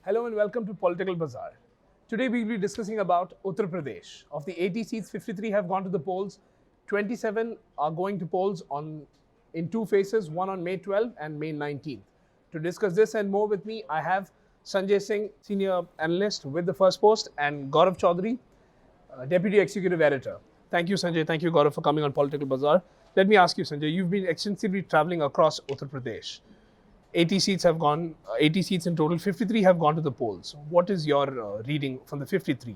Hello and welcome to Political Bazaar. Today we will be discussing about Uttar Pradesh. Of the 80 seats, 53 have gone to the polls. 27 are going to polls in two phases, one on May 12th and May 19th. To discuss this and more with me, I have Sanjay Singh, senior analyst with the First Post, and Gaurav Choudhary, deputy executive editor. Thank you, Sanjay. Thank you, Gaurav, for coming on Political Bazaar. Let me ask you, Sanjay, you've been extensively traveling across Uttar Pradesh. 80 seats have gone, 80 seats in total, 53 have gone to the polls. What is your reading from the 53?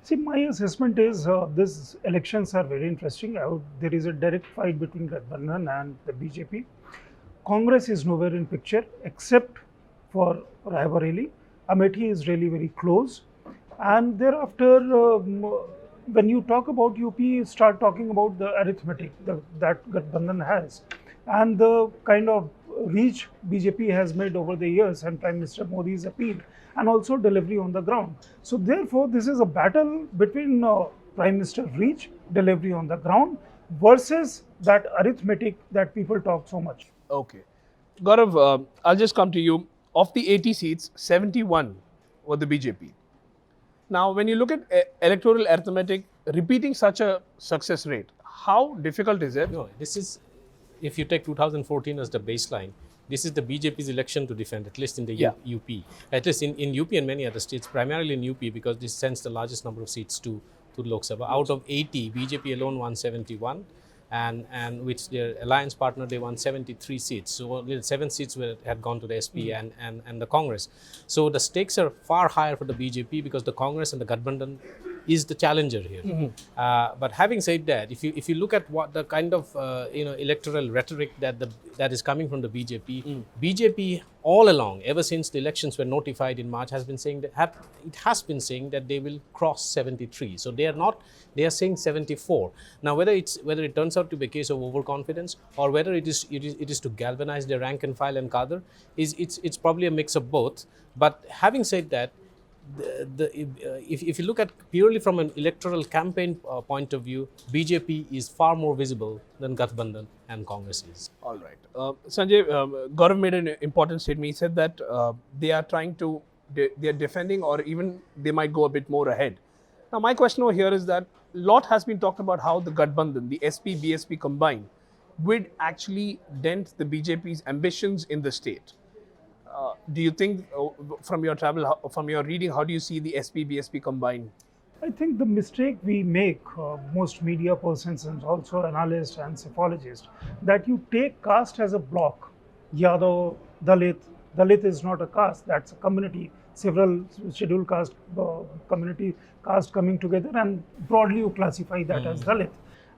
See, my assessment is these elections are very interesting. There is a direct fight between Gathbandhan and the BJP. Congress is nowhere in picture except for Raebareli. Amethi is really very close. And thereafter, when you talk about UP, you start talking about the arithmetic that Gathbandhan has and the kind of reach BJP has made over the years and Prime Minister Modi's appeal and also delivery on the ground. So therefore, this is a battle between Prime Minister reach, delivery on the ground versus that arithmetic that people talk so much. Okay. Gaurav, I'll just come to you. Of the 80 seats, 71 were the BJP. Now, when you look at electoral arithmetic, repeating such a success rate, how difficult is it? No, this is, if you take 2014 as the baseline, this is the BJP's election to defend, at least in the UP. At least in UP and many other states, primarily in UP, because this sends the largest number of seats to Lok Sabha. Out of 80, BJP alone won 71, and with their alliance partner, they won 73 seats. So 7 seats had gone to the SP and the Congress. So the stakes are far higher for the BJP because the Congress and the Gathbandhan is the challenger here. But having said that, if you look at what the kind of electoral rhetoric that is coming from the BJP, BJP all along, ever since the elections were notified in March, has been saying that they will cross 73. So they are saying 74. Now whether it turns out to be a case of overconfidence or whether it is to galvanize their rank and file and cadre, it's probably a mix of both. But having said that, if you look at purely from an electoral campaign point of view, BJP is far more visible than Gathbandhan and Congress is. All right. Sanjay, Gaurav made an important statement. He said that they are defending, or even they might go a bit more ahead. Now, my question over here is that a lot has been talked about how the Gathbandhan, the SP, BSP combined, would actually dent the BJP's ambitions in the state. Do you think, from your travel, from your reading, how do you see the SP, BSP combined? I think the mistake we make, most media persons and also analysts and psephologists, that you take caste as a block. Yadav, Dalit is not a caste, that's a community, several scheduled caste community caste coming together, and broadly you classify that as Dalit.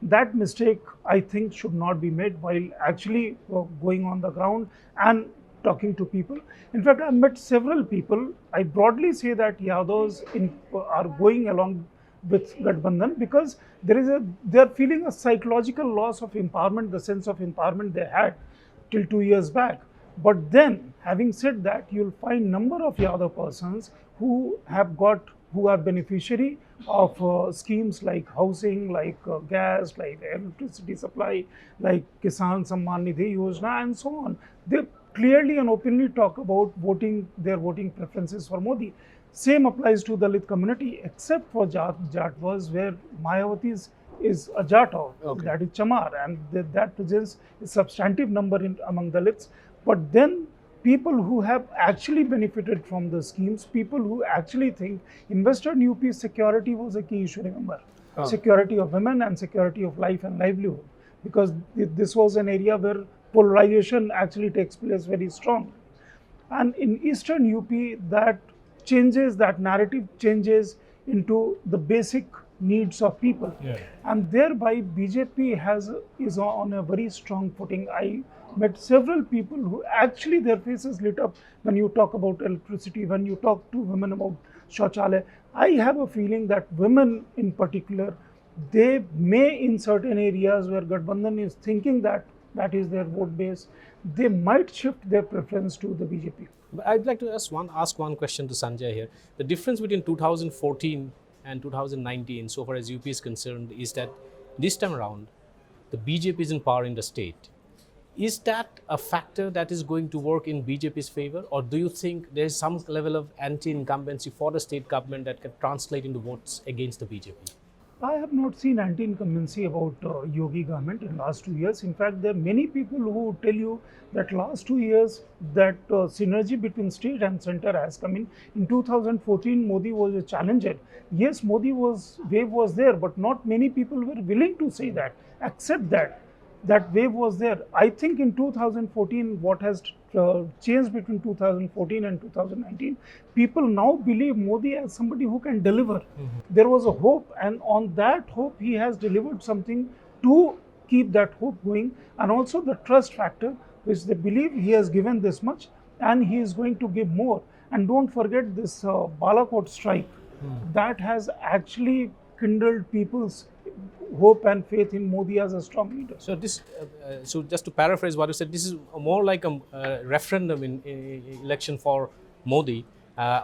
That mistake, I think, should not be made while actually going on the ground and talking to people. In fact, I met several people. I broadly say that Yadavs are going along with Gathbandhan because they are feeling a psychological loss of empowerment, the sense of empowerment they had till 2 years back. But then, having said that, you'll find number of Yadav persons who are beneficiary of schemes like housing, like gas, like electricity supply, like Kisan Samman Nidhi Yojana, and so on. They clearly and openly talk about their voting preferences for Modi. Same applies to the Dalit community, except for Jatwas, where Mayawati is a Jatav, that is Chamar, and that presents a substantive number among Dalits. But then people who have actually benefited from the schemes, people who actually think in Western UP security was a key issue, remember. Security of women and security of life and livelihood, because this was an area where polarization actually takes place very strong. And in Eastern UP, that narrative changes into the basic needs of people. And thereby BJP is on a very strong footing. I met several people who actually their faces lit up when you talk about electricity, when you talk to women about Shauchalaya. I have a feeling that women in particular, they may in certain areas where Gathbandhan is thinking that is their vote base, they might shift their preference to the BJP. I'd like to ask one question to Sanjay here. The difference between 2014 and 2019, so far as UP is concerned, is that this time around, the BJP is in power in the state. Is that a factor that is going to work in BJP's favor, or do you think there is some level of anti-incumbency for the state government that can translate into votes against the BJP? I have not seen anti-incumbency about Yogi government in last 2 years. In fact, there are many people who tell you that last 2 years that synergy between state and center has come in. In 2014, Modi was a challenger. Yes, wave was there, but not many people were willing to say that, accept that wave was there. I think in 2014, what has changed between 2014 and 2019, people now believe Modi as somebody who can deliver. There was a hope, and on that hope, he has delivered something to keep that hope going, and also the trust factor, which they believe he has given this much and he is going to give more. And don't forget this Balakot strike, that has actually kindled people's hope and faith in Modi as a strong leader. So this, so just to paraphrase what you said, this is more like a referendum in election for Modi,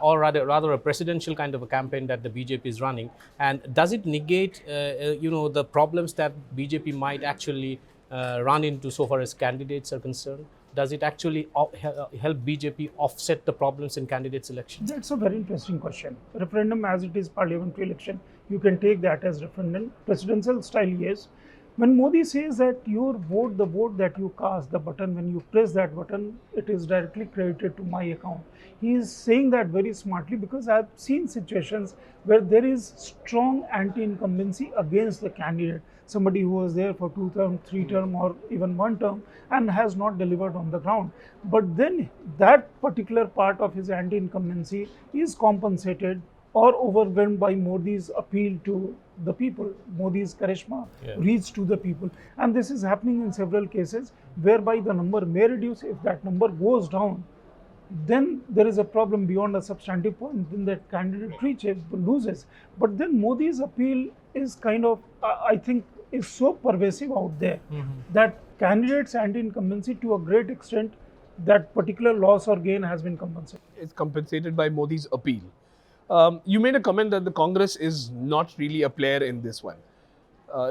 or rather a presidential kind of a campaign that the BJP is running. And does it negate, the problems that BJP might actually run into so far as candidates are concerned? Does it actually help BJP offset the problems in candidates' elections? That's a very interesting question. Referendum, as it is parliamentary election, you can take that as referendum. Presidential style, yes. When Modi says that your vote, the vote that you cast, the button, when you press that button, it is directly credited to my account. He is saying that very smartly, because I have seen situations where there is strong anti-incumbency against the candidate. Somebody who was there for 2 term, 3 term, or even 1 term and has not delivered on the ground. But then that particular part of his anti-incumbency is compensated or overwhelmed by Modi's appeal to the people. Modi's charisma reach to the people. And this is happening in several cases, whereby the number may reduce. If that number goes down, then there is a problem beyond a substantive point, then that candidate loses. But then Modi's appeal is kind of, I think, is so pervasive out there that candidates anti-incumbency, to a great extent, that particular loss or gain has been compensated. It's compensated by Modi's appeal. You made a comment that the Congress is not really a player in this one.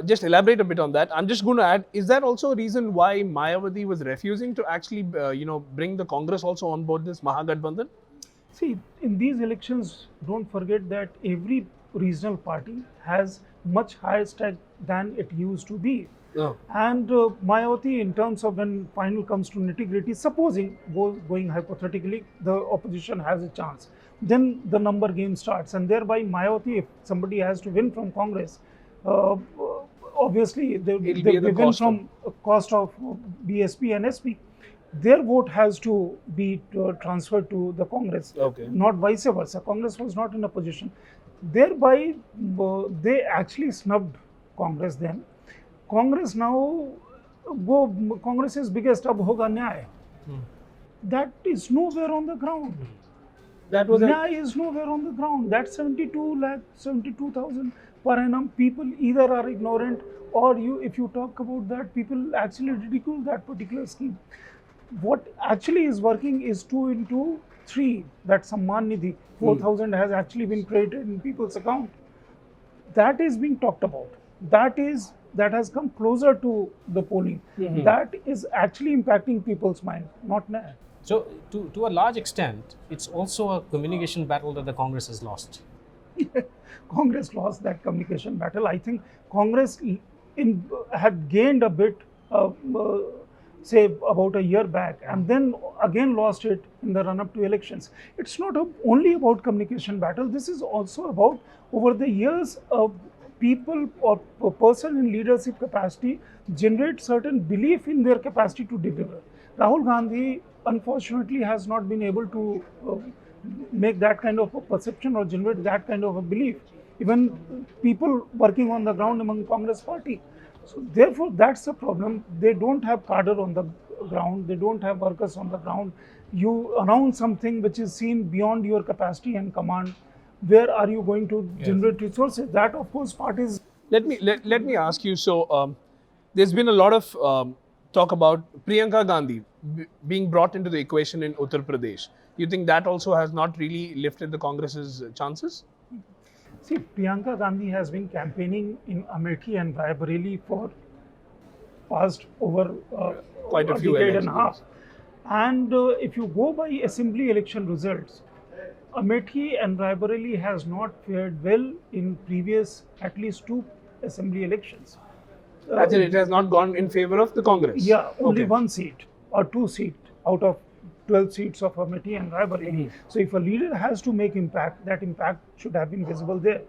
Just elaborate a bit on that. I'm just going to add, is that also a reason why Mayawati was refusing to actually, bring the Congress also on board this Mahagathbandhan? See, in these elections, don't forget that every regional party has much higher stake than it used to be. Oh. And Mayawati, in terms of when final comes to nitty-gritty, supposing, going hypothetically, the opposition has a chance, then the number game starts, and thereby Mayawati, if somebody has to win from Congress, obviously they win from cost of BSP and SP. Their vote has to be transferred to the Congress, not vice versa. Congress was not in a position. Thereby, they actually snubbed Congress then. Congress now, Congress is biggest, ab hoga nyay. That is nowhere on the ground. That was nyay is nowhere on the ground. That 72,000 per annum, people either are ignorant, or if you talk about that, people actually ridicule that particular scheme. What actually is working is 2 into 3, that Samman Nidhi, 4,000 has actually been created in people's account. That is being talked about. That has come closer to the polling. That is actually impacting people's mind, not now. So, to a large extent, it's also a communication battle that the Congress has lost. Congress lost that communication battle. I think Congress had gained a bit, say about a year back, and then again lost it in the run-up to elections. It's not only about communication battle. This is also about, over the years, people or a person in leadership capacity generate certain belief in their capacity to deliver. Rahul Gandhi, unfortunately, has not been able to make that kind of a perception or generate that kind of a belief. Even people working on the ground among Congress party. So therefore, that's the problem. They don't have cadre on the ground. They don't have workers on the ground. You announce something which is seen beyond your capacity and command. Where are you going to generate resources? That, of course, parties. Let me ask you. So, there's been a lot of talk about Priyanka Gandhi being brought into the equation in Uttar Pradesh. You think that also has not really lifted the Congress's chances? See, Priyanka Gandhi has been campaigning in Amethi and Raebareli for passed over Quite a few decade and elections. a half. And if you go by assembly election results, Amethi and Raebareli has not fared well in previous at least 2 assembly elections. That's it. It has not gone in favor of the Congress. Yeah, only Okay. 1 seat or 2 seats out of 12 seats of Amethi and Raebareli. So if a leader has to make impact, that impact should have been visible there.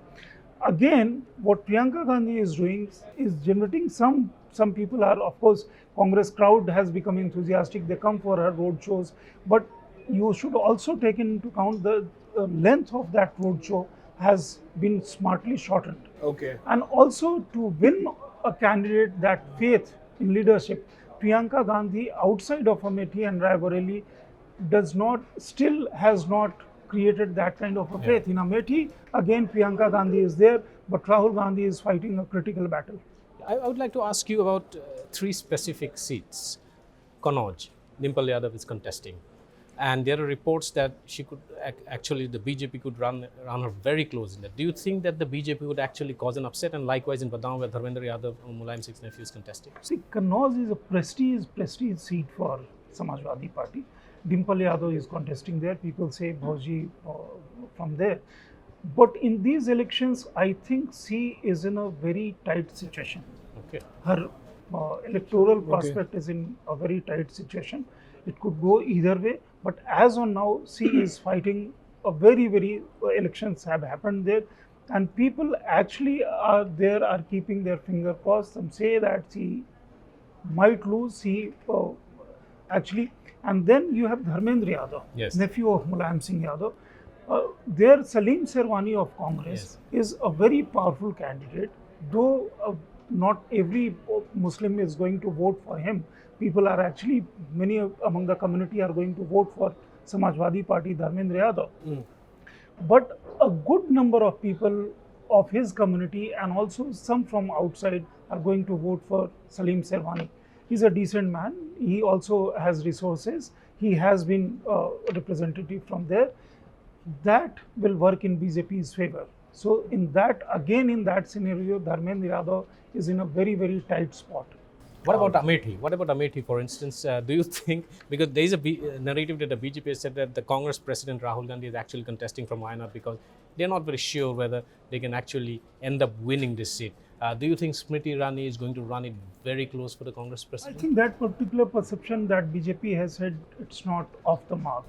Again, what Priyanka Gandhi is doing is generating some people are, of course, Congress crowd has become enthusiastic. They come for her road shows, but you should also take into account the length of that road show has been smartly shortened. Okay. And also to win a candidate that faith in leadership, Priyanka Gandhi outside of Amethi and Raebareli still has not created that kind of a faith. In Amethi, again Priyanka Gandhi is there, but Rahul Gandhi is fighting a critical battle. I would like to ask you about 3 specific seats. Kannauj, Dimple Yadav is contesting. And there are reports that she could actually, the BJP could run her very close in that. Do you think that the BJP would actually cause an upset? And likewise in Badam, where Dharmendra Yadav, Mulayam Singh's nephew, is contesting. See, Kannauj is a prestige seat for Samajwadi Party. Dimple Yadav is contesting there. People say Bhauji from there. But in these elections, I think she is in a very tight situation. Okay. Her electoral prospect is in a very tight situation. It could go either way. But as on now, she is fighting a very elections have happened there. And people actually are keeping their finger crossed. Some say that she might lose. Actually, and then you have Dharmendra Yadav, Yes. nephew of Mulayam Singh Yadav. There, Salim Sirwani of Congress is a very powerful candidate, though not every Muslim is going to vote for him. People are actually, many among the community are going to vote for Samajwadi Party, Dharmendra Yadav. But a good number of people of his community and also some from outside are going to vote for Salim Sirwani. He's a decent man. He also has resources. He has been a representative from there. That will work in BJP's favor. So in that scenario, Dharmendra Yadav is in a very tight spot. What about Amethi? What about Amethi, for instance? Do you think, because there is a narrative that the BJP has said that the Congress president Rahul Gandhi is actually contesting from Wayanad because they're not very sure whether they can actually end up winning this seat. Do you think Smriti Irani is going to run it very close for the Congress I president? think that particular perception that BJP has said, it's not off the mark.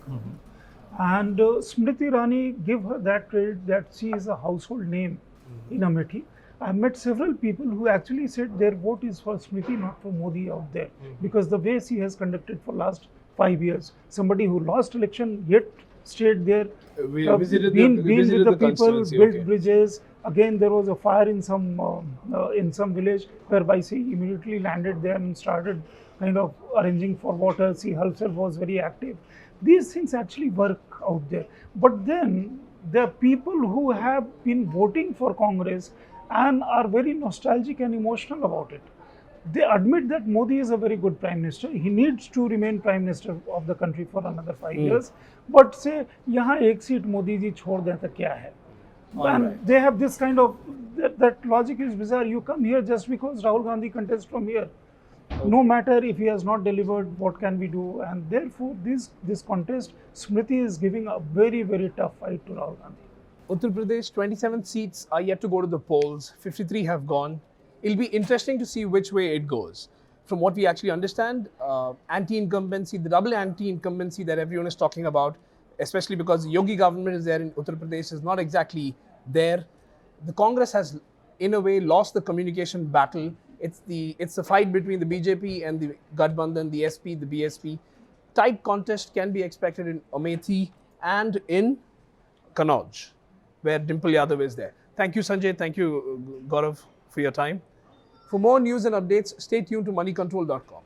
And Smriti Irani, give her that credit that she is a household name in Amethi. I met several people who actually said their vote is for Smriti, not for Modi out there, because the way she has conducted for last 5 years. Somebody who lost election yet stayed there, Visited been with the people, constituency, built okay. bridges. Again, there was a fire in some village whereby she immediately landed there and started kind of arranging for water. She herself was very active. These things actually work out there. But then there are people who have been voting for Congress and are very nostalgic and emotional about it. They admit that Modi is a very good prime minister. He needs to remain prime minister of the country for another 5 years. But say, यहाँ एक seat Modi ji छोड़ दें तो क्या है? And they have this kind of, that logic is bizarre. You come here just because Rahul Gandhi contests from here. No matter if he has not delivered, what can we do? And therefore, this contest, Smriti is giving a very tough fight to Rahul Gandhi. Uttar Pradesh, 27 seats are yet to go to the polls. 53 have gone. It'll be interesting to see which way it goes. From what we actually understand, anti-incumbency, the double anti-incumbency that everyone is talking about, especially because the Yogi government is there in Uttar Pradesh, is not exactly there. The Congress has, in a way, lost the communication battle. It's the fight between the BJP and the Gathbandhan, the SP, the BSP. Tight contest can be expected in Amethi and in Kannauj, where Dimple Yadav is there. Thank you, Sanjay. Thank you, Gaurav, for your time. For more news and updates, stay tuned to moneycontrol.com.